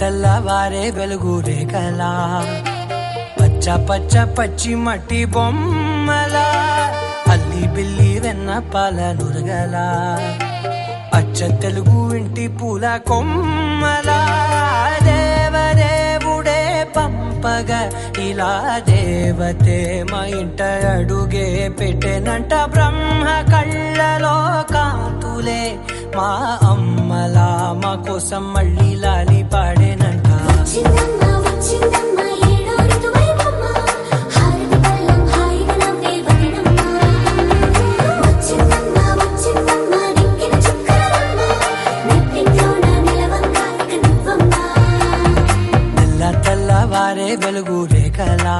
తెల్లవారే వెలుగు రేఖలా పచ్చ పచ్చ పచ్చి మట్టి బొమ్మలా అల్లి బిల్లి వెన్న పాల నురగలా అచ్చ తెలుగు ఇంటి పూల కొమ్మలా దేవదేవుడే పంపగా ఇలా దేవతే మా ఇంట అడుగే పెట్టెనంట బ్రహ్మ కళ్ళలో కాంతులే మా అమ్మలా మా కోసం మళ్ళీ లాలి పాడేనంట. తెల్లవారే వెలుగు రేఖలా